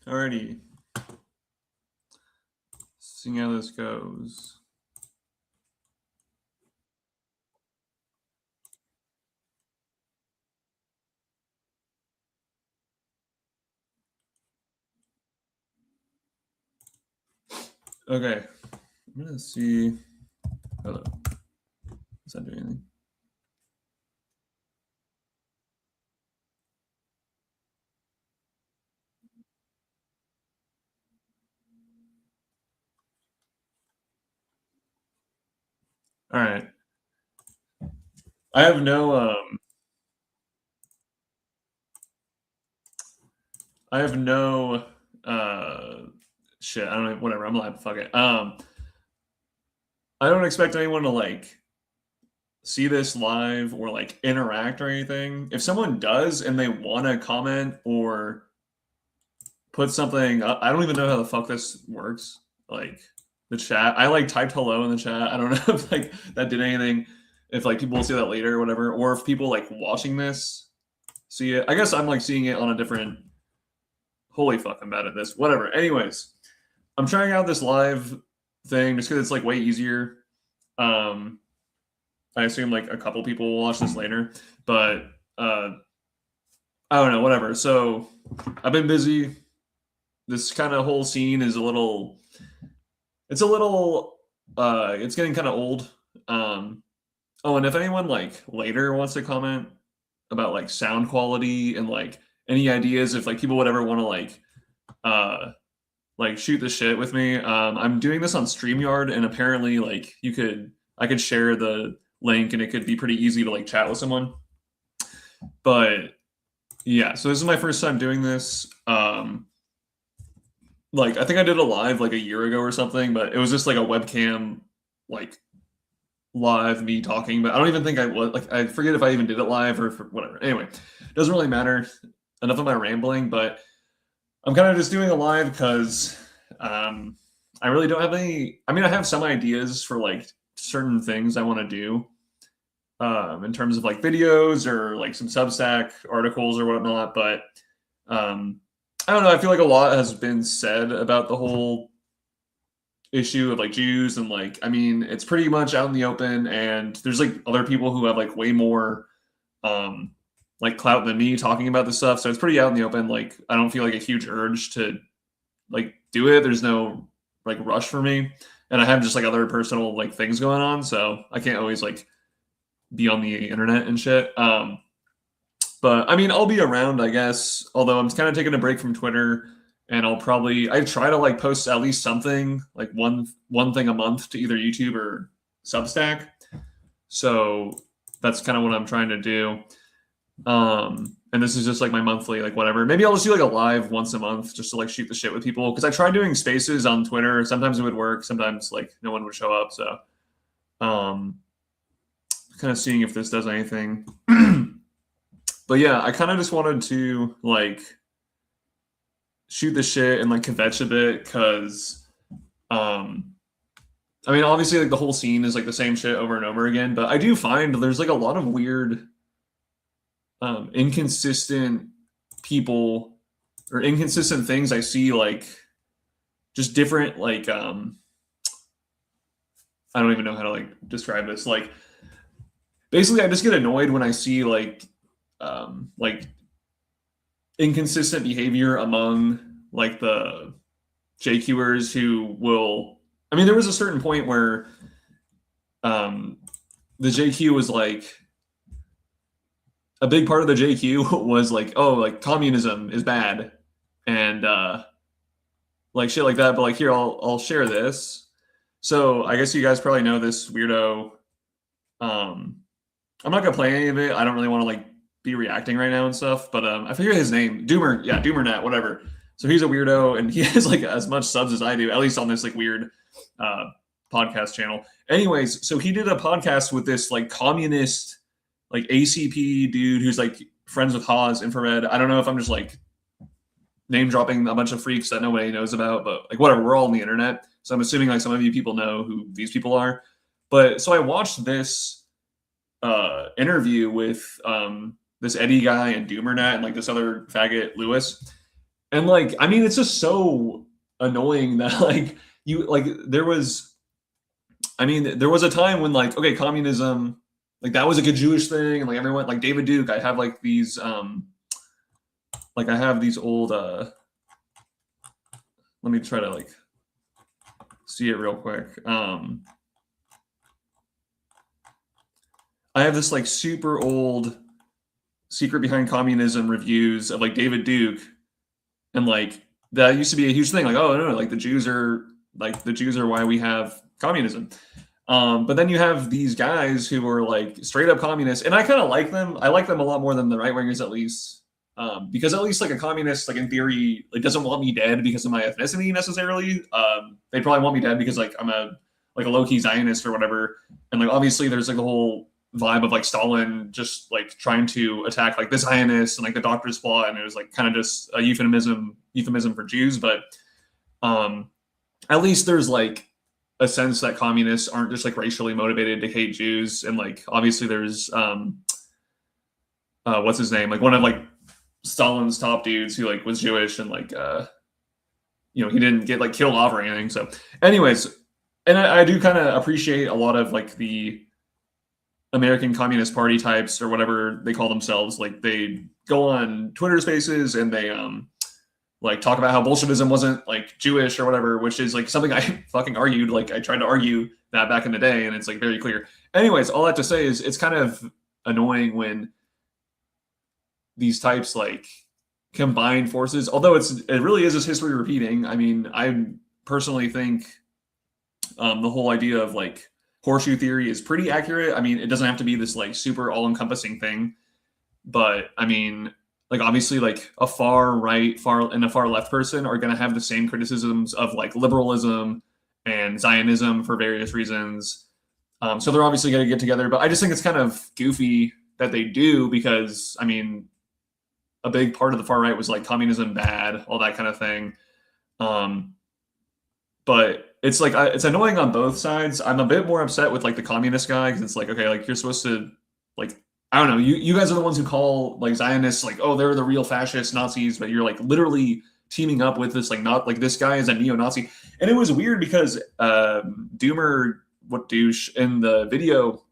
Alrighty. Seeing how this goes. Okay. I'm gonna see. Hello. Is that doing anything? All right. I have no I have no shit. I don't know. Whatever. I'm live. Fuck it. I don't expect anyone to like see this live or like interact or anything. If someone does and they want to comment or put something up, I don't even know how the fuck this works. Like the chat. I like typed hello in the chat. I don't know if like that did anything. If like people will see that later or whatever, or if people like watching this see it. I guess I'm like seeing it on a different. Holy fuck, I'm bad at this. Whatever. Anyways, I'm trying out this live thing just because it's like way easier. Um, I assume like a couple people will watch this later, but I don't know. Whatever. So I've been busy. This kind of whole scene is a little. It's a little. It's getting kind of old. Oh, and if anyone like later wants to comment about like sound quality and like any ideas, if like people would ever want to like shoot the shit with me, I'm doing this on StreamYard, and apparently like I could share the link, and it could be pretty easy to like chat with someone. But yeah, so this is my first time doing this. Like I think I did a live like a year ago or something, but it was just like a webcam like live me talking, but I don't even think I was like I forget if I even did it live or whatever. Anyway, doesn't really matter. Enough of my rambling, but I'm kind of just doing a live because I really don't have any. I mean, I have some ideas for like certain things I want to do in terms of like videos or like some Substack articles or whatnot, but I don't know. I feel like a lot has been said about the whole issue of like Jews, and like I mean it's pretty much out in the open, and there's like other people who have like way more um like clout than me talking about this stuff, so it's pretty out in the open. Like I don't feel like a huge urge to like do it. There's no like rush for me, and I have just like other personal like things going on, so I can't always like be on the internet and shit. But I mean I'll be around, I guess, although I'm kind of taking a break from Twitter, and I try to like post at least something like one thing a month to either YouTube or Substack. So that's kind of what I'm trying to do. And this is just like my monthly like whatever. Maybe I'll just do like a live once a month just to like shoot the shit with people, because I tried doing spaces on Twitter. Sometimes it would work, sometimes like no one would show up. So kind of seeing if this does anything. But yeah, I kind of just wanted to like shoot the shit and like kvetch a bit, because I mean obviously like the whole scene is like the same shit over and over again, but I do find there's like a lot of weird inconsistent people or inconsistent things I see, like just different like I don't even know how to like describe this. Like basically I just get annoyed when I see like inconsistent behavior among like the JQers who will. I mean, there was a certain point where the JQ was like a big part of the JQ was like, oh, like communism is bad, and like shit like that. But like here, I'll share this. So I guess you guys probably know this weirdo. I'm not gonna play any of it. I don't really want to like be reacting right now and stuff. But I forget his name. Doomer, yeah, Doomernet, whatever. So he's a weirdo, and he has like as much subs as I do, at least on this like weird podcast channel. Anyways, so he did a podcast with this like communist, like ACP dude who's like friends with Haas Infrared. I don't know if I'm just like name dropping a bunch of freaks that nobody knows about, but like whatever, we're all on the internet. So I'm assuming like some of you people know who these people are. But so I watched this interview with this Eddie guy and Doomernet and like this other faggot Lewis. And like, I mean, it's just so annoying that like you like there was I mean, there was a time when like, okay, communism, like that was like a Jewish thing, and like everyone like David Duke, I have like these like I have these old let me try to like see it real quick. I have this like super old Secret Behind Communism reviews of like David Duke, and like that used to be a huge thing. Like, oh no, like the Jews are why we have communism. But then you have these guys who are like straight up communists, and I kind of like them. I like them a lot more than the right wingers, at least, because at least like a communist, like in theory, like doesn't want me dead because of my ethnicity necessarily. They probably want me dead because like I'm a low key Zionist or whatever, and like obviously there's like the whole vibe of like Stalin just like trying to attack like the Zionists and like the Doctor's Plot, and it was like kind of just a euphemism for Jews, but um, at least there's like a sense that communists aren't just like racially motivated to hate Jews, and like obviously there's what's his name, like one of like Stalin's top dudes who like was Jewish, and like he didn't get like killed off or anything. So, anyways, and I do kind of appreciate a lot of like the American Communist Party types or whatever they call themselves. Like they go on Twitter Spaces and they like talk about how Bolshevism wasn't like Jewish or whatever, which is like something I fucking argued. Like I tried to argue that back in the day, and it's like very clear. Anyways, all that to say is it's kind of annoying when these types like combine forces. Although it really is just history repeating. I mean, I personally think the whole idea of like horseshoe theory is pretty accurate. I mean, it doesn't have to be this like super all-encompassing thing, but I mean, like obviously like a far right and a far left person are going to have the same criticisms of like liberalism and Zionism for various reasons. So they're obviously going to get together, but I just think it's kind of goofy that they do, because I mean, a big part of the far right was like communism bad, all that kind of thing. But it's like it's annoying on both sides. I'm a bit more upset with like the communist guy, because it's like, okay, like you're supposed to like, I don't know, you guys are the ones who call like Zionists like, oh, they're the real fascist Nazis, but you're like literally teaming up with this like, not like this guy is a neo-Nazi. And it was weird because Doomer, what douche, in the video,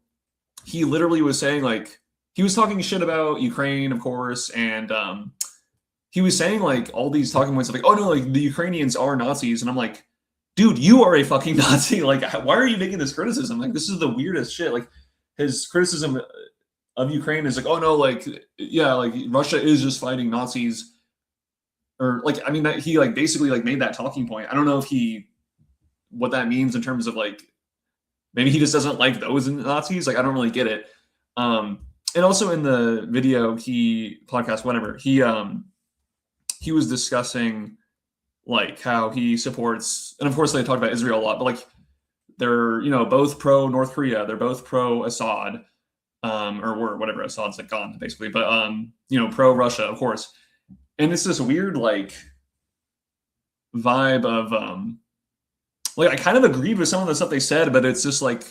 he literally was saying like, he was talking shit about Ukraine, of course, and he was saying like all these talking points of like, oh no, like the Ukrainians are Nazis, and I'm like, dude, you are a fucking Nazi. Like, why are you making this criticism? Like, this is the weirdest shit. Like, his criticism of Ukraine is like, oh no, like, yeah, like Russia is just fighting Nazis, or like, I mean, that he like basically like made that talking point. I don't know if what that means in terms of like, maybe he just doesn't like those Nazis. Like, I don't really get it. And also in the video, podcast, whatever, he was discussing like how he supports, and of course they talk about Israel a lot, but like they're both pro North Korea, they're both pro Assad, or were, whatever, Assad's like gone basically, but pro Russia, of course. And it's this weird like vibe of like I kind of agreed with some of the stuff they said, but it's just like,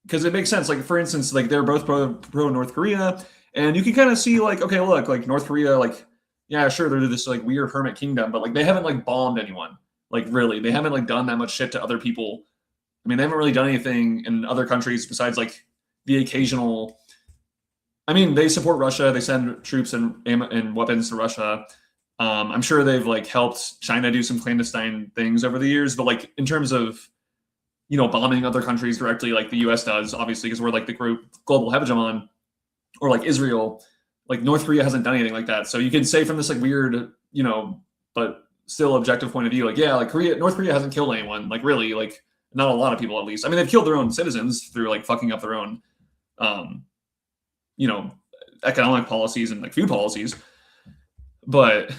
because it makes sense. Like for instance, like they're both pro North Korea, and you can kind of see like, okay, look, like North Korea, like yeah, sure, they're this like weird hermit kingdom, but like they haven't like bombed anyone. Like really, they haven't like done that much shit to other people. I mean, they haven't really done anything in other countries besides like the occasional. I mean, they support Russia. They send troops and weapons to Russia. I'm sure they've like helped China do some clandestine things over the years, but like in terms of bombing other countries directly, like the U.S. does, obviously, because we're like the global hegemon, or like Israel. Like North Korea hasn't done anything like that. So you can say from this like weird, but still objective point of view, like, yeah, like North Korea hasn't killed anyone. Like really, like not a lot of people at least. I mean, they've killed their own citizens through like fucking up their own, economic policies and like food policies. But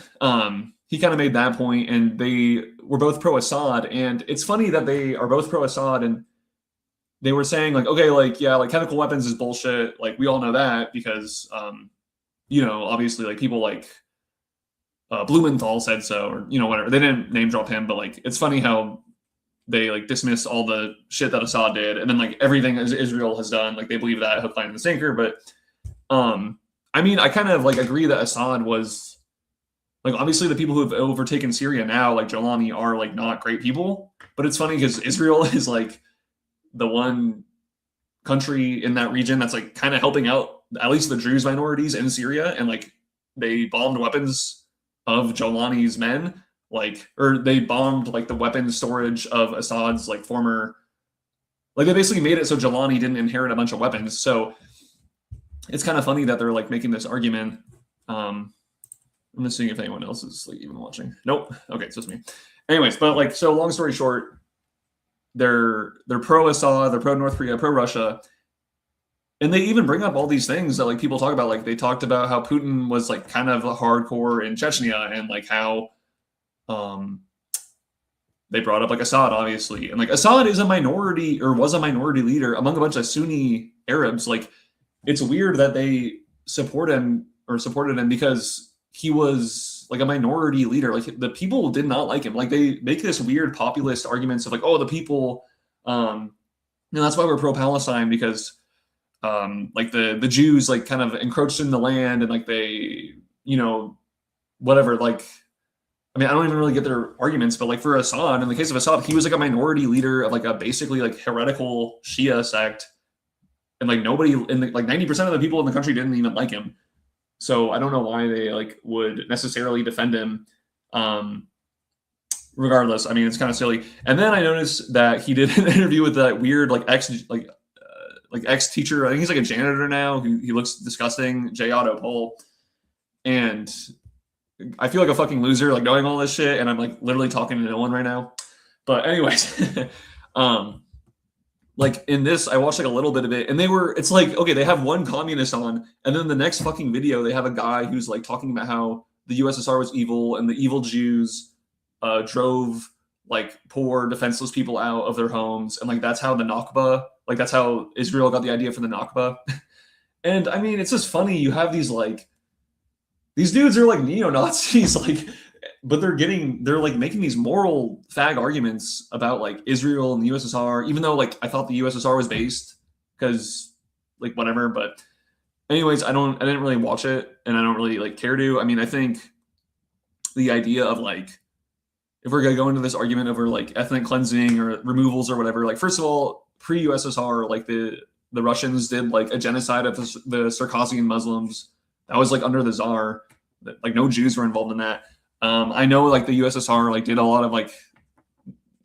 he kind of made that point, and they were both pro Assad. And it's funny that they are both pro Assad, and they were saying like, okay, like, yeah, like chemical weapons is bullshit. Like we all know that because, obviously like people like Blumenthal said so, or, whatever. They didn't name drop him, but like, it's funny how they like dismiss all the shit that Assad did. And then like everything Israel has done, like they believe that hook, line, and sinker. But I mean, I kind of like agree that Assad was like obviously the people who have overtaken Syria now, like Jolani, are like not great people. But it's funny because Israel is like the one country in that region that's like kind of helping out at least the Druze minorities in Syria, and like they bombed weapons of Jolani's men, like, or they bombed like the weapons storage of Assad's like former, like they basically made it so Jolani didn't inherit a bunch of weapons. So it's kind of funny that they're like making this argument. I'm just seeing if anyone else is like even watching. Nope. Okay, it's just me. Anyways, but like, so long story short, they're pro Assad, they're pro North Korea, pro Russia, and they even bring up all these things that like people talk about. Like they talked about how Putin was like kind of a hardcore in Chechnya, and like how they brought up like Assad, obviously, and like Assad is a minority or was a minority leader among a bunch of Sunni Arabs. Like it's weird that they supported him because he was like a minority leader. Like the people did not like him. Like they make this weird populist arguments of like, oh, the people, that's why we're pro-Palestine, because like the Jews like kind of encroached in the land, and like they, whatever. Like, I mean, I don't even really get their arguments, but like for Assad, in the case of Assad, he was like a minority leader of like a basically like heretical Shia sect, and like nobody in the, like 90% of the people in the country didn't even like him. So I don't know why they like would necessarily defend him. Regardless, I mean, it's kind of silly. And then I noticed that he did an interview with that weird like ex teacher. I think he's like a janitor now. He looks disgusting. J. Otto Pole. And I feel like a fucking loser, like knowing all this shit. And I'm like literally talking to no one right now. But anyways, like in this, I watched like a little bit of it, and it's like, okay, they have one communist on, and then the next fucking video, they have a guy who's like talking about how the USSR was evil, and the evil Jews drove like poor, defenseless people out of their homes, and like that's how the Nakba, like that's how Israel got the idea for the Nakba. And I mean, it's just funny. You have these dudes are like neo-Nazis, like, but they're like making these moral fag arguments about like Israel and the USSR, even though like I thought the USSR was based, because like whatever. But anyways, I didn't really watch it, and I don't really like care to. I mean, I think the idea of like, if we're gonna go into this argument over like ethnic cleansing or removals or whatever, like first of all, pre-USSR, like the Russians did like a genocide of the Circassian Muslims. That was like under the Tsar. Like no Jews were involved in that. I know like the USSR like did a lot of like,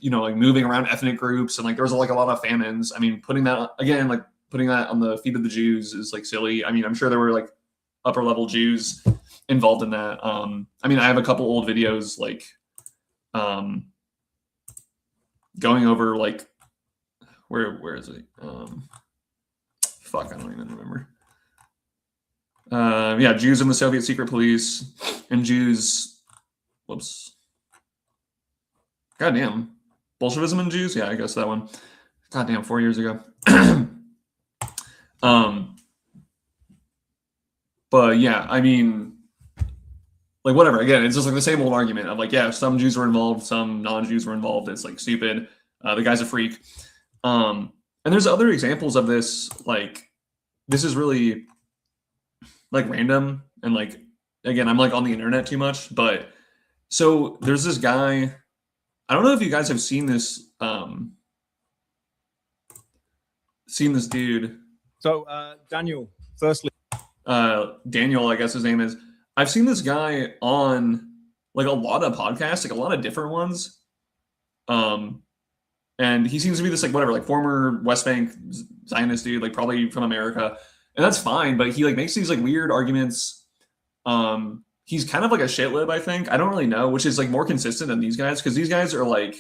like moving around ethnic groups, and like there was like a lot of famines. I mean, putting that on the feet of the Jews is like silly. I mean, I'm sure there were like upper level Jews involved in that. I mean, I have a couple old videos like going over like where is it? Fuck, I don't even remember. Yeah, Jews in the Soviet secret police and Jews. Whoops. Goddamn. Bolshevism and Jews? Yeah, I guess that one. Goddamn, 4 years ago. But yeah, I mean, like whatever. Again, it's just like the same old argument of like, yeah, some Jews were involved, some non-Jews were involved. It's like stupid. The guy's a freak. And there's other examples of this. Like, this is really like random, and like, again, I'm like on the internet too much, but so there's this guy. I don't know if you guys have seen this dude. So Daniel, firstly, Daniel, I guess his name is. I've seen this guy on like a lot of podcasts, like a lot of different ones. And he seems to be this like whatever, like former West Bank Zionist dude, like probably from America, and that's fine. But he like makes these like weird arguments. He's kind of like a shit lib, I think. I don't really know, which is like more consistent than these guys, because these guys are like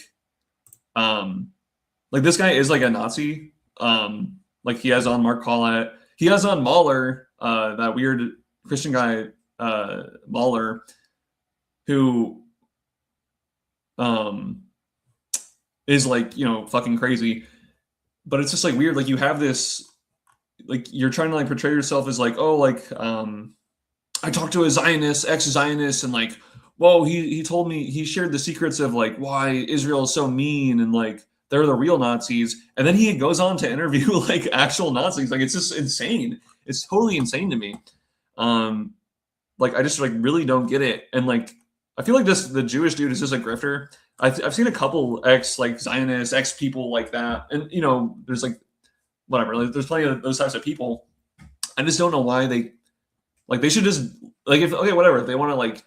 this guy is like a Nazi. Like he has on Mark Collett. He has on Mahler, that weird Christian guy, Mahler, who is like, fucking crazy. But it's just like weird. Like you have this, like you're trying to like portray yourself as like, oh, like, I talked to a Zionist, ex-Zionist, and like, whoa, he told me, he shared the secrets of like why Israel is so mean, and like they're the real Nazis. And then he goes on to interview like actual Nazis. Like it's just insane. It's totally insane to me. Like I just like really don't get it. And like I feel like the Jewish dude is just a grifter. I've seen a couple like Zionists, ex people like that, and there's like whatever. Like, there's plenty of those types of people. I just don't know why they should just like if okay whatever if they want to like.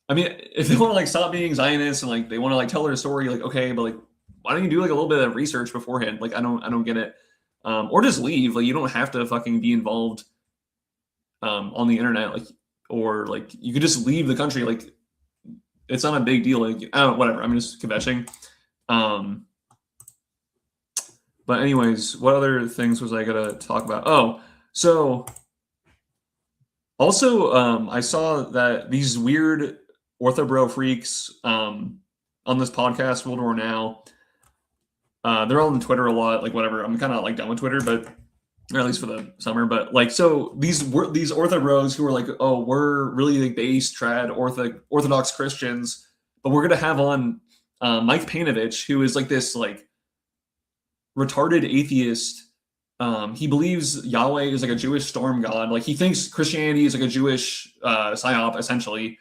I mean, if they want to like stop being Zionists and like they want to like tell their story, like okay, but like why don't you do like a little bit of research beforehand? Like I don't get it, or just leave. Like you don't have to fucking be involved on the internet, like or like you could just leave the country. Like it's not a big deal. Like I don't whatever. I'm just kvetching. But anyways, what other things was I gonna talk about? Oh, so also I saw that these weird orthobro freaks on this podcast, World War Now. They're all on Twitter a lot, like whatever. I'm kind of like done with Twitter, but or at least for the summer. But like, so these ortho bros who are like, oh, we're really like base trad Orthodox Christians, but we're gonna have on Mike Panovich, who is like this like retarded atheist. He believes Yahweh is like a Jewish storm god. Like he thinks Christianity is like a Jewish psyop, essentially.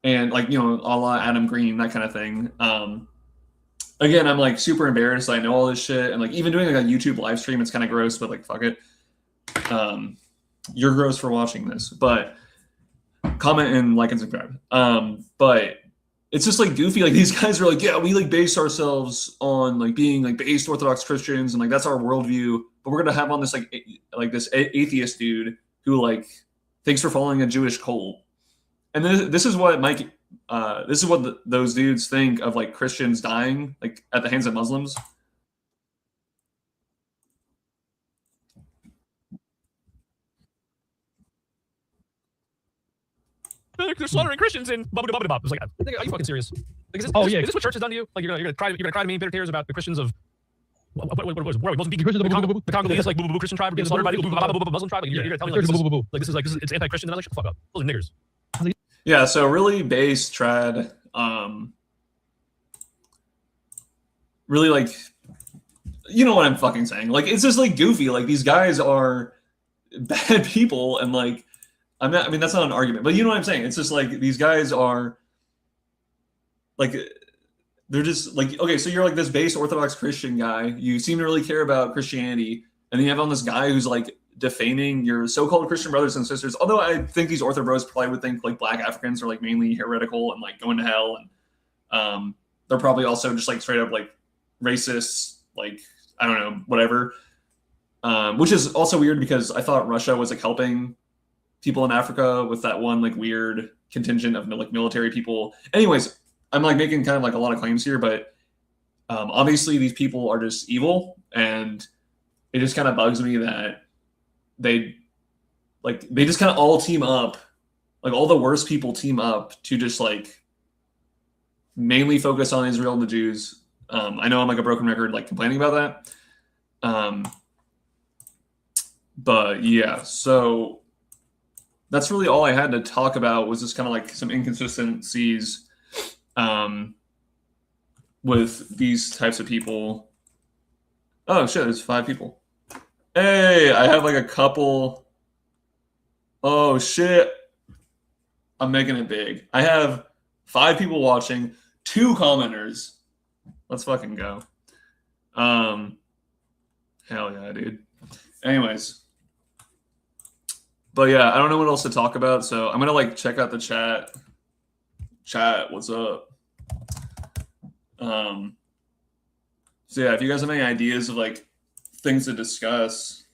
And like, a la Adam Green, that kind of thing. Again, I'm like super embarrassed. I know all this shit. And like even doing like a YouTube live stream, it's kind of gross, but like, fuck it. You're gross for watching this, but comment and like and subscribe. But it's just like goofy. Like these guys are like, yeah, we like base ourselves on like being like based Orthodox Christians and like that's our worldview. But we're gonna have on this like this atheist dude who like thinks we're following a Jewish cult. And this is what this is what those dudes think of like Christians dying like at the hands of Muslims. They're slaughtering Christians in blah blah blah blah. It's like, are you fucking serious? Like, is this what church has done to you? Like you're gonna cry to me in bitter tears about the Christians of what are we supposed to be Christians of the Congolese like Christian tribe being slaughtered by the Muslim tribe? Like you're gonna tell me like this is it's anti-Christian? And I'm like, shut the fuck up. Those are niggers. Yeah, so really base trad, really like, you know what I'm fucking saying? Like it's just like goofy. Like these guys are bad people, and like I mean that's not an argument, but you know what I'm saying? It's just like these guys are like they're just like okay, so you're like this base Orthodox Christian guy. You seem to really care about Christianity, and then you have on this guy who's like defaming your so-called Christian brothers and sisters. Although I think these ortho bros probably would think like Black Africans are like mainly heretical and like going to hell, and they're probably also just like straight up like racists, like I don't know, whatever. Which is also weird because I thought Russia was like helping people in Africa with that one like weird contingent of like military people. Anyways, I'm like making kind of like a lot of claims here, but obviously these people are just evil, and it just kind of bugs me that they just kind of all team up, like all the worst people team up to just like mainly focus on Israel and the Jews. I know I'm like a broken record, like complaining about that. But yeah, so that's really all I had to talk about was just kind of like some inconsistencies with these types of people. Oh shit, there's 5 people. Hey, I have like a couple. Oh shit. I'm making it big. I have 5 people watching, 2 commenters. Let's fucking go. Hell yeah, dude. Anyways. But yeah, I don't know what else to talk about, so I'm gonna like check out the chat. Chat, what's up? So yeah, if you guys have any ideas of like things to discuss.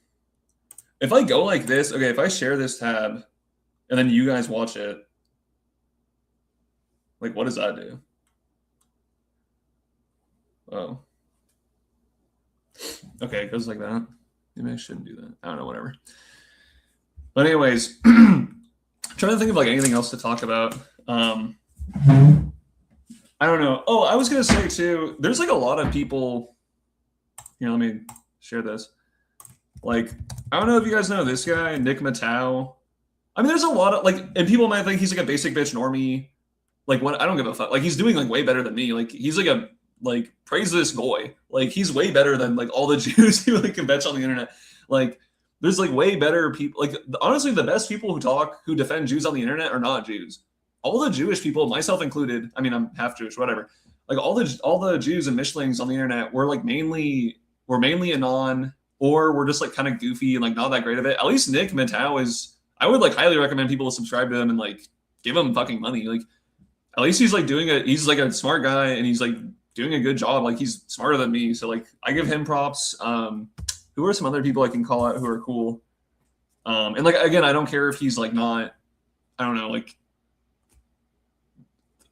If I go like this, okay, if I share this tab and then you guys watch it, like what does that do? Oh. Okay, it goes like that. Maybe I shouldn't do that. I don't know, whatever. But anyways, I'm trying to think of like anything else to talk about. I don't know. Oh, I was gonna say too, there's like a lot of people. Here, let me share this. Like, I don't know if you guys know this guy, Nick Matau. I mean, there's a lot of like, and people might think he's like a basic bitch normie. Like, what? I don't give a fuck. Like, he's doing like way better than me. Like, he's like praise this boy. Like, he's way better than like all the Jews who like can bitch on the internet. Like, There's like way better people. Like honestly, the best people who defend Jews on the internet are not Jews. All the Jewish people, myself included. I mean, I'm half Jewish, whatever. Like all the Jews and Mishlings on the internet were like mainly anon, or we're just like kind of goofy and like not that great of it. At least Nick Matau is. I would like highly recommend people to subscribe to him and like give him fucking money. Like at least he's like he's like a smart guy and he's like doing a good job. Like he's smarter than me, so like I give him props. Who are some other people I can call out who are cool? And like again, I don't care if he's like not. I don't know, like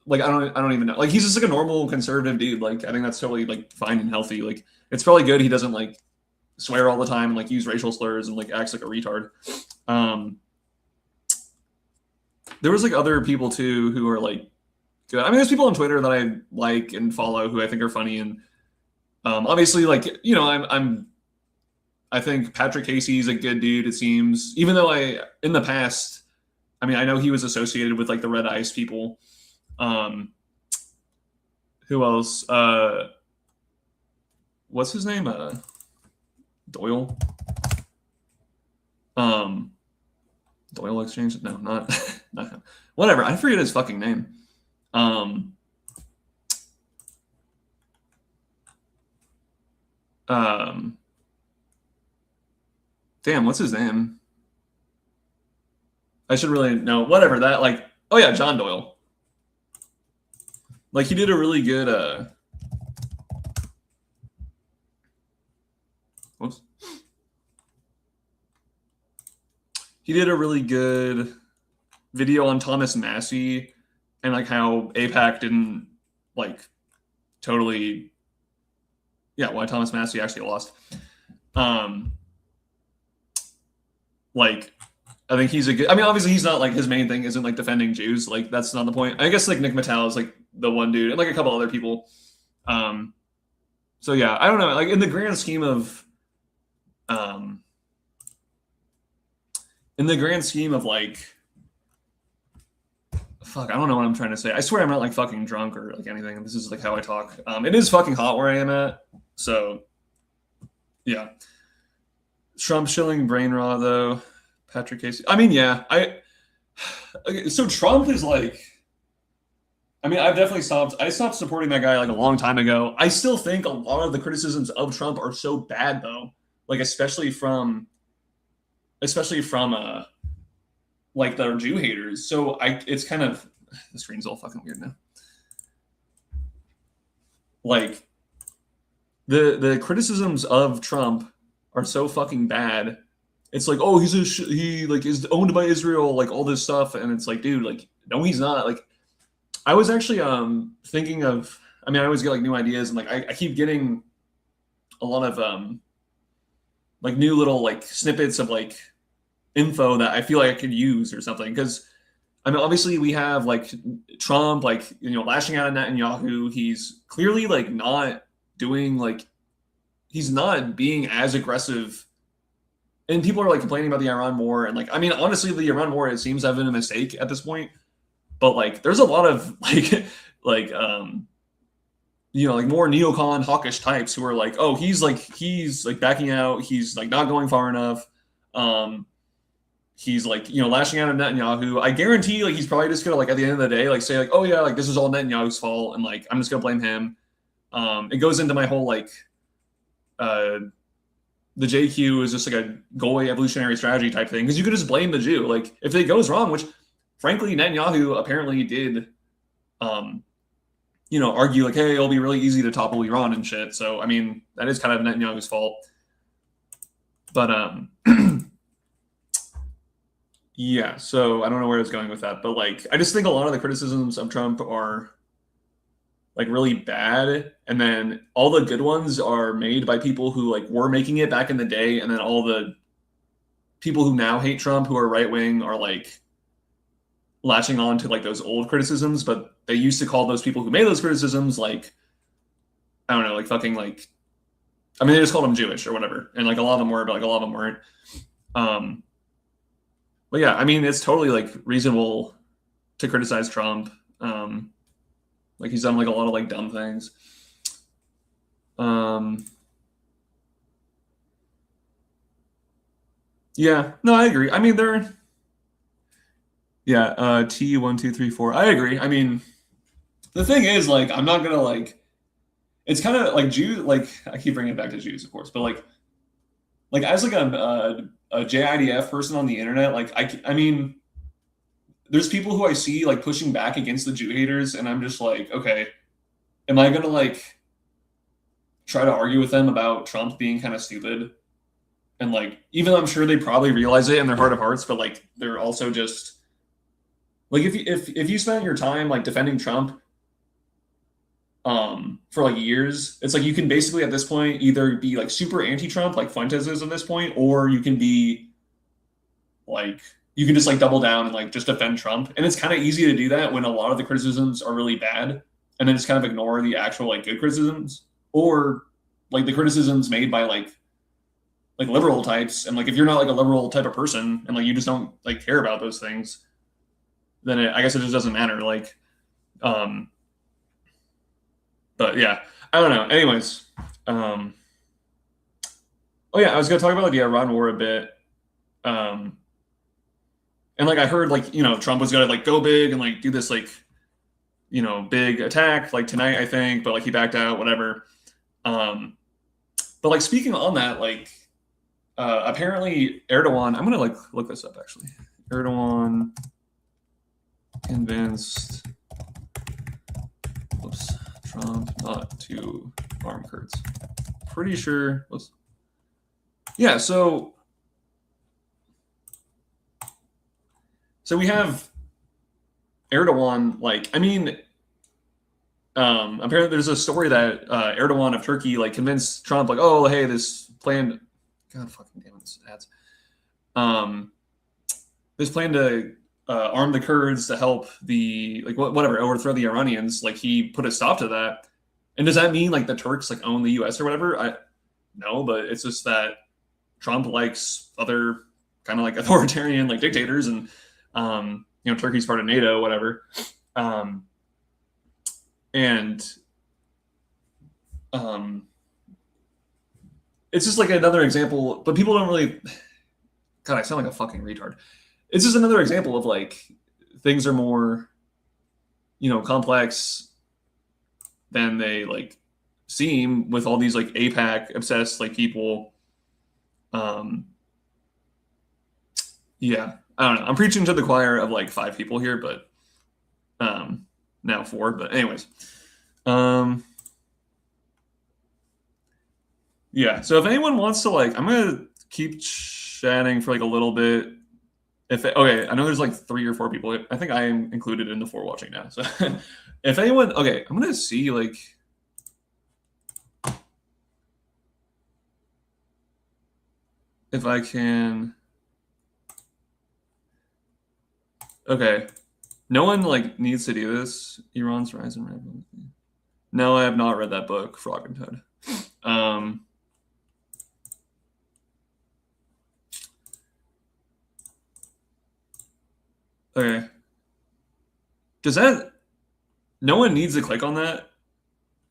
I don't even know. Like he's just like a normal conservative dude. Like I think that's totally like fine and healthy. Like it's probably good he doesn't like swear all the time and like use racial slurs and like acts like a retard. There was like other people too who are like good. I mean, there's people on Twitter that I like and follow who I think are funny, and obviously, like you know, I think Patrick Casey's a good dude. It seems, even though in the past, I mean, I know he was associated with like the Red Ice people. Who else? What's his name? Doyle. Doyle Exchange? No, not him. Whatever. I forget his fucking name. Damn, what's his name? I should really know. Whatever that like. Oh yeah, John Doyle. Like he did a really good. Whoops. He did a really good video on Thomas Massey and like how AIPAC didn't like totally. Yeah, why Thomas Massey actually lost. Like, I think he's a good. I mean, obviously, he's not like his main thing isn't like defending Jews. Like, that's not the point. I guess like Nick Mattel is like the one dude, and like a couple other people. So yeah, I don't know. Like in the grand scheme of, like, fuck, I don't know what I'm trying to say. I swear I'm not like fucking drunk or like anything. This is like how I talk. It is fucking hot where I am at. So, yeah. Trump shilling brain rot though. Patrick Casey. I mean, yeah. So Trump is like. I mean, I stopped supporting that guy like a long time ago. I still think a lot of the criticisms of Trump are so bad though. Like especially from like the Jew haters. So it's kind of the screen's all fucking weird now. Like the criticisms of Trump are so fucking bad. It's like, oh, he like is owned by Israel, like all this stuff, and it's like, dude, like no, he's not. Like, I was actually thinking of. I mean, I always get like new ideas, and like I keep getting a lot of like new little like snippets of like info that I feel like I could use or something. Because I mean, obviously we have like Trump, like lashing out at Netanyahu. He's clearly like not doing like. He's not being as aggressive, and people are like complaining about the Iran war. And like, I mean, honestly, the Iran war, it seems to have been a mistake at this point. But like, there's a lot of like like more neocon hawkish types who are like, oh, he's backing out. He's like not going far enough. He's like lashing out at Netanyahu. I guarantee like he's probably just gonna like at the end of the day like say like, oh yeah, like this is all Netanyahu's fault, and like I'm just gonna blame him. It goes into my whole like. The JQ is just like a goy evolutionary strategy type thing because you could just blame the Jew. Like if it goes wrong, which frankly Netanyahu apparently did, argue like, hey, it'll be really easy to topple Iran and shit. So I mean that is kind of Netanyahu's fault. But yeah. So I don't know where it's going with that, but like I just think a lot of the criticisms of Trump are like really bad, and then all the good ones are made by people who like were making it back in the day, and then all the people who now hate Trump who are right wing are like latching on to like those old criticisms, but they used to call those people who made those criticisms like I don't know, like fucking like I mean they just called them Jewish or whatever, and like a lot of them were, but like a lot of them weren't. But yeah, I mean it's totally like reasonable to criticize Trump. Like he's done like a lot of like dumb things. Yeah, no, I agree. I mean, they're yeah, T1234. I agree. I mean, the thing is, like, I'm not gonna like. It's kind of like Jews. Like, I keep bringing it back to Jews, of course, but like as like a JIDF person on the internet, like I mean, there's people who I see like pushing back against the Jew haters, and I'm just like, okay, am I gonna like try to argue with them about Trump being kind of stupid? And like, even though I'm sure they probably realize it in their heart of hearts, but like, they're also just like, if you spend your time like defending Trump, for like years, it's like you can basically at this point either be like super anti-Trump, like Fuentes is at this point, or you can be like you can just like double down and like just defend Trump. And it's kind of easy to do that when a lot of the criticisms are really bad, and then just kind of ignore the actual like good criticisms, or like the criticisms made by like liberal types. And like if you're not like a liberal type of person and like you just don't like care about those things, then I guess it just doesn't matter. Like, but yeah, I don't know. Anyways, oh yeah, I was gonna talk about like the Iran war a bit. Um, and like I heard like Trump was gonna like go big and like do this like big attack like tonight I think, but like he backed out, whatever. But like speaking on that, like apparently Erdogan, I'm gonna like look this up actually. Erdogan convinced Trump not to arm Kurds. Pretty sure. Yeah, so we have Erdogan, like, I mean, apparently there's a story that Erdogan of Turkey like convinced Trump, like, oh, hey, this plan, God fucking damn it, this ads. This plan to arm the Kurds to help the like whatever overthrow the Iranians, like he put a stop to that. And does that mean like the Turks like own the U.S. or whatever? No, but it's just that Trump likes other kind of like authoritarian like dictators, and Turkey's part of NATO, whatever. It's just like another example, but people don't really. God, I sound like a fucking retard. It's just another example of like things are more, complex than they like seem with all these like APAC obsessed like people. Yeah, I don't know. I'm preaching to the choir of like 5 people here, but now 4. But anyways, yeah. So if anyone wants to like, I'm gonna keep chatting for like a little bit. Okay, I know there's like 3 or 4 people. I think I am included in the 4 watching now. So if anyone, okay, I'm gonna see like. If I can. Okay. No one like needs to do this. Iran's rise and revolution. No, I have not read that book, Frog and Toad. Okay. Does that? No one needs to click on that.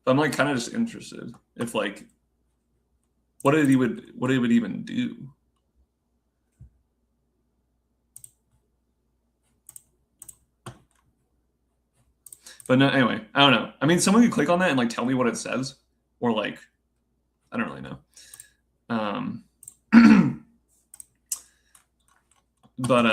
But I'm like kind of just interested if like what it would even do. But no, anyway, I don't know. I mean, someone could click on that and like tell me what it says, or like, I don't really know. But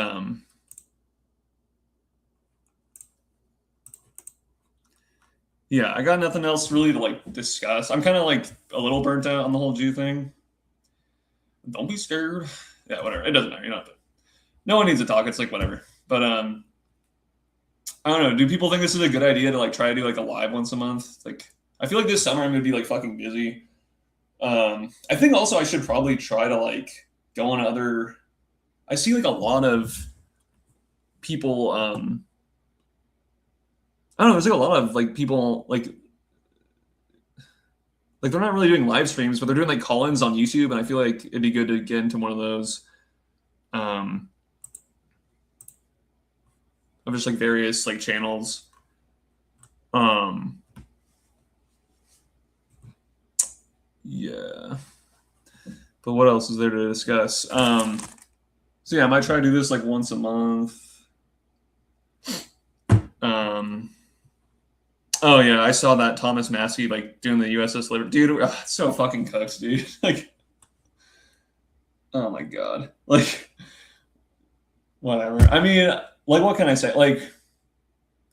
yeah, I got nothing else really to like discuss. I'm kind of like a little burnt out on the whole Jew thing. Don't be scared. Yeah, whatever. It doesn't matter. No one needs to talk. It's like whatever. But I don't know. Do people think this is a good idea to like try to do like a live once a month? Like, I feel like this summer I'm gonna be like fucking busy. I think also I should probably try to like go on other. I see like a lot of people. I don't know. There's like a lot of like people like they're not really doing live streams, but they're doing like call-ins on YouTube, and I feel like it'd be good to get into one of those. Of just like various like channels. Yeah. But what else is there to discuss? So yeah, I might try to do this like once a month. Oh yeah, I saw that Thomas Massey like doing the USS Liberty. Dude, it's so fucking cooked, dude. Like, oh my god. Like, whatever. I mean, like, what can I say? Like,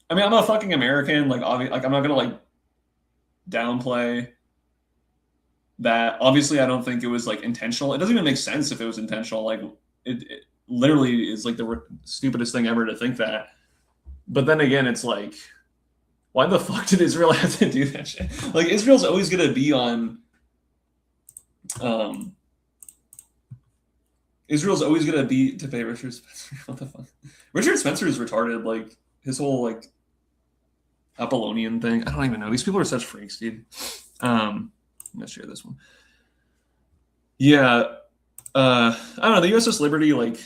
I mean, I'm a fucking American. Like, like I'm not gonna like downplay that. Obviously, I don't think it was like intentional. It doesn't even make sense if it was intentional. Like, it literally is like the stupidest thing ever to think that. But then again, it's like, why the fuck did Israel have to do that shit? Like, Israel's always gonna be on. Israel's always gonna be to pay Richard Spencer. What the fuck? Richard Spencer is retarded. Like his whole like Apollonian thing. I don't even know. These people are such freaks, dude. I'm gonna share this one. Yeah. I don't know. The USS Liberty, like,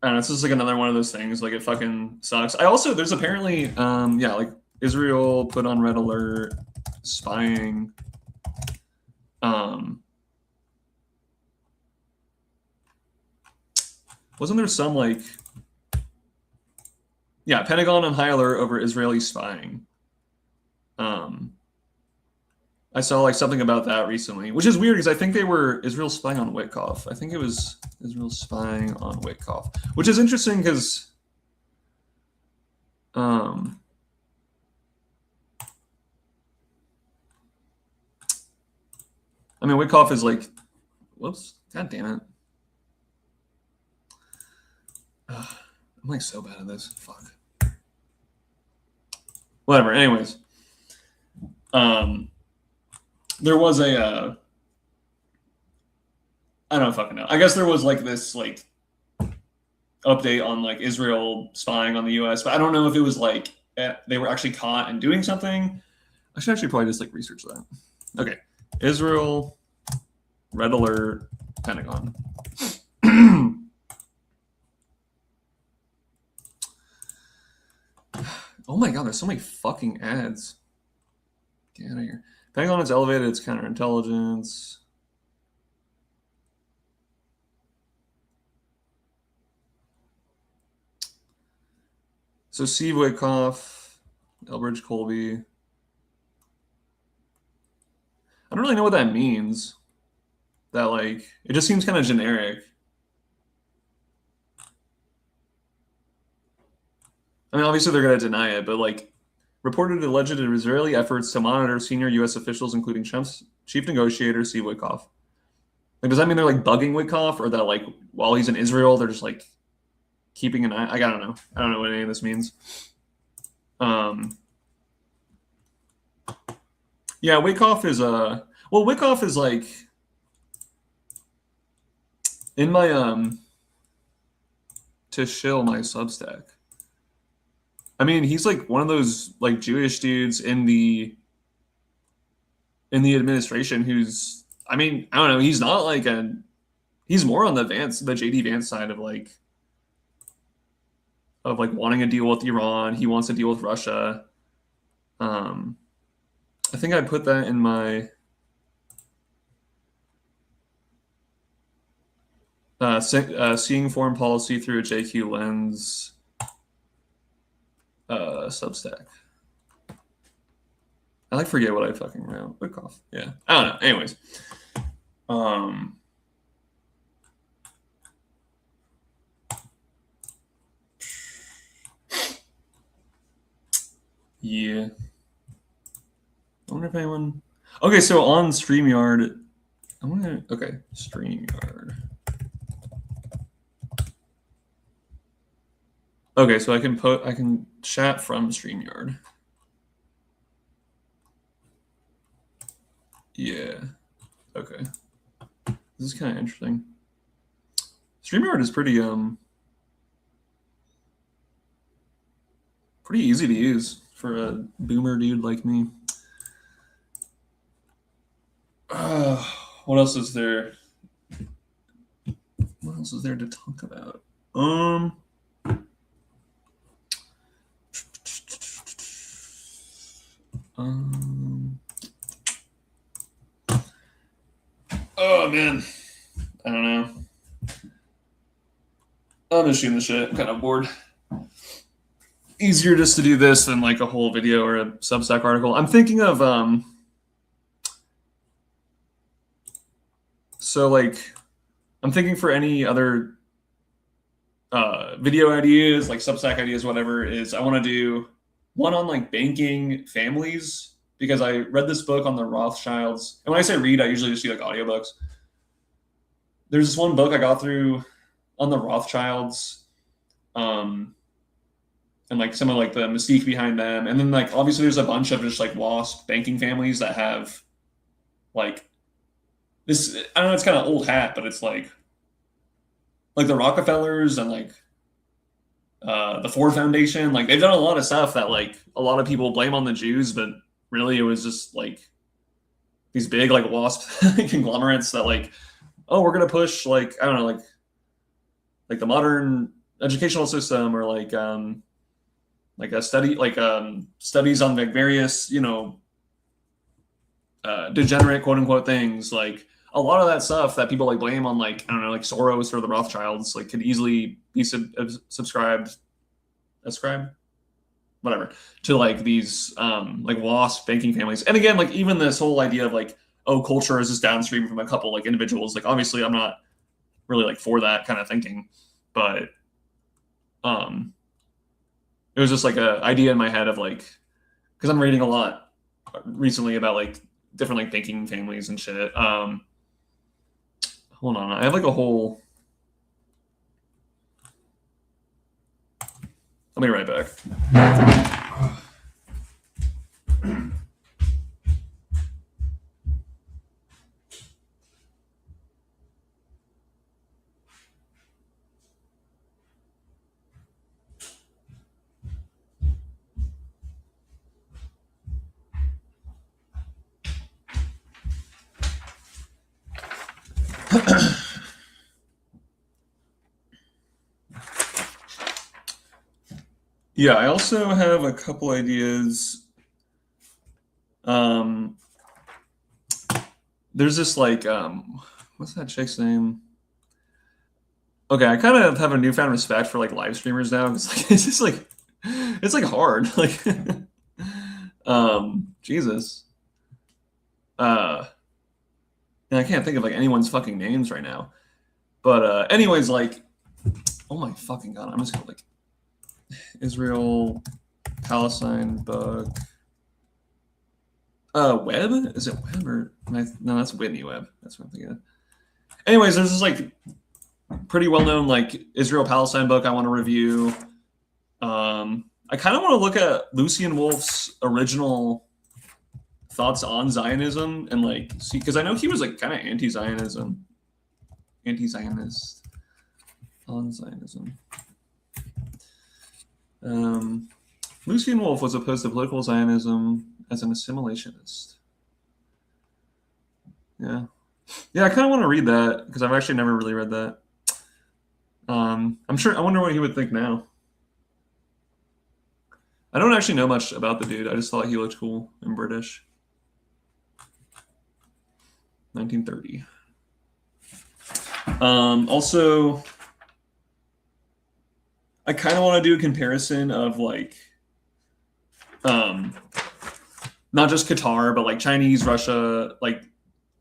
I don't know. It's just like another one of those things. Like, it fucking sucks. I also, there's apparently, yeah, like Israel put on red alert, spying. Wasn't there some like, yeah, Pentagon on high alert over Israeli spying. I saw like something about that recently, which is weird because I think they were Israel spying on Witkoff. I think it was Israel spying on Witkoff, which is interesting because, I mean, Witkoff is like, whoops, god damn it. I'm like so bad at this. Fuck. Whatever. Anyways, there was a I don't fucking know. I guess there was like this like update on like Israel spying on the U.S., but I don't know if it was like they were actually caught and doing something. I should actually probably just like research that. Okay, Israel, red alert, Pentagon. Oh my god, there's so many fucking ads. Get out of here. Pentagon has elevated its counterintelligence. So Steve Witkoff, Elbridge Colby. I don't really know what that means. That like, it just seems kind of generic. I mean, obviously they're going to deny it, but like, reported alleged Israeli efforts to monitor senior U.S. officials, including Trump's chief negotiator, Steve Witkoff. Like, does that mean they're like bugging Witkoff, or that like while he's in Israel, they're just like keeping an eye? Like, I don't know. I don't know what any of this means. Yeah, Witkoff is Witkoff is like in my to shill my Substack. I mean, he's like one of those like Jewish dudes in the administration who's, I mean, I don't know, he's not like he's more on the JD Vance side of like wanting to deal with Iran. He wants to deal with Russia. I think I put that in my seeing foreign policy through a JQ lens Substack. I like forget what I fucking wrote. Witkoff. Yeah. I don't know. Anyways. Yeah. I wonder if anyone. Okay, so on StreamYard, okay, StreamYard. Okay, so I can chat from StreamYard. Yeah. Okay. This is kind of interesting. StreamYard is pretty easy to use for a boomer dude like me. What else is there? What else is there to talk about? Oh man, I don't know. I'm just shooting the shit. I'm kind of bored. Easier just to do this than like a whole video or a Substack article. I'm thinking of so like I'm thinking for any other video ideas, like Substack ideas, whatever, is I want to do one on like banking families, because I read this book on the Rothschilds. And when I say read, I usually just do like audiobooks. There's this one book I got through on the Rothschilds, and like some of like the mystique behind them. And then like obviously there's a bunch of just like WASP banking families that have like this, I don't know, it's kind of old hat, but it's like the Rockefellers and like the Ford Foundation. Like they've done a lot of stuff that like a lot of people blame on the Jews, but really it was just like these big like WASP conglomerates that like, oh, we're gonna push like, I don't know, like the modern educational system, or like a study, like studies on like various, you know, degenerate quote unquote things. Like a lot of that stuff that people like blame on like, I don't know, like Soros or the Rothschilds, like could easily be subscribed, whatever, to like these like WASP banking families. And again, like even this whole idea of like, oh, culture is just downstream from a couple like individuals. Like obviously I'm not really like for that kind of thinking, but it was just like a idea in my head of like, because I'm reading a lot recently about like different like banking families and shit. Hold on, I have like a whole. I'll be right back. Yeah, I also have a couple ideas. There's this like what's that chick's name? Okay, I kind of have a newfound respect for like live streamers now, because like it's just like it's like hard. Like Jesus. And I can't think of like anyone's fucking names right now. But anyways, like, oh my fucking god, I'm just gonna like Israel Palestine book. Webb? Is it Webb or no? That's Whitney Webb. That's what I'm thinking of. Anyways, there's this like pretty well known like Israel Palestine book I want to review. I kind of want to look at Lucian Wolf's original thoughts on Zionism and like see, because I know he was like kind of anti-Zionist on Zionism. Lucian Wolf was opposed to political Zionism as an assimilationist. Yeah, I kind of want to read that because I've actually never really read that. I'm sure. I wonder what he would think now. I don't actually know much about the dude. I just thought he looked cool and British. 1930. Also, I kind of want to do a comparison of like, not just Qatar, but like Chinese, Russia. Like,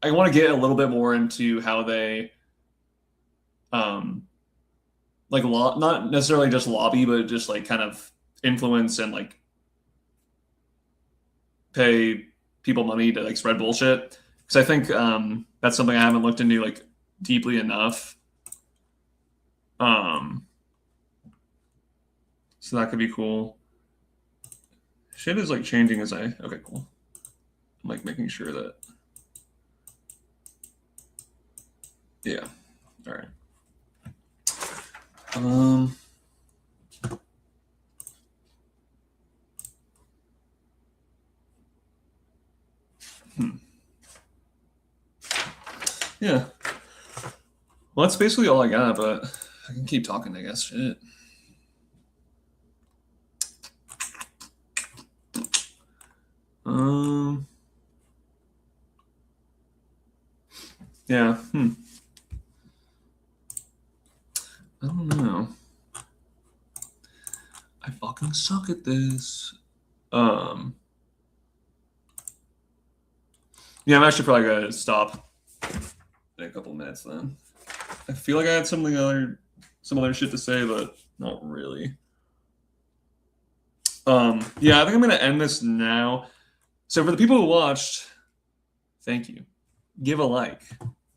I want to get a little bit more into how they, like not necessarily just lobby, but just like kind of influence and like pay people money to like spread bullshit. Because I think that's something I haven't looked into like deeply enough. So that could be cool. Shit is like changing as I. Okay, cool. I'm like making sure that. Yeah. All right. Yeah. Well, that's basically all I got, but I can keep talking, I guess. Shit. Yeah. I don't know. I fucking suck at this. Yeah, I'm actually probably gonna stop in a couple of minutes then. I feel like I had some other shit to say, but not really. Yeah, I think I'm gonna end this now. So for the people who watched, thank you. Give a like,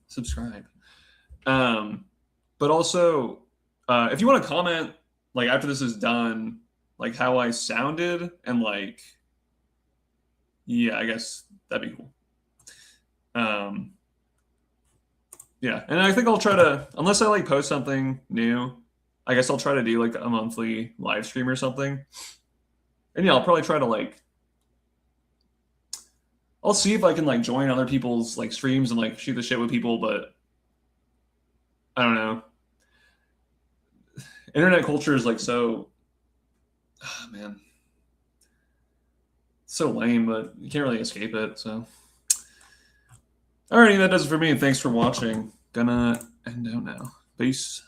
subscribe. But also, if you want to comment, like after this is done, like how I sounded and like, yeah, I guess that'd be cool. Yeah, and I think I'll try to, unless I like post something new, I guess I'll try to do like a monthly live stream or something. And yeah, I'll probably try to like, I'll see if I can like join other people's like streams and like shoot the shit with people, but I don't know. Internet culture is like so, man, so lame, but you can't really escape it. So, alrighty, that does it for me. Thanks for watching. Gonna end out now. Peace.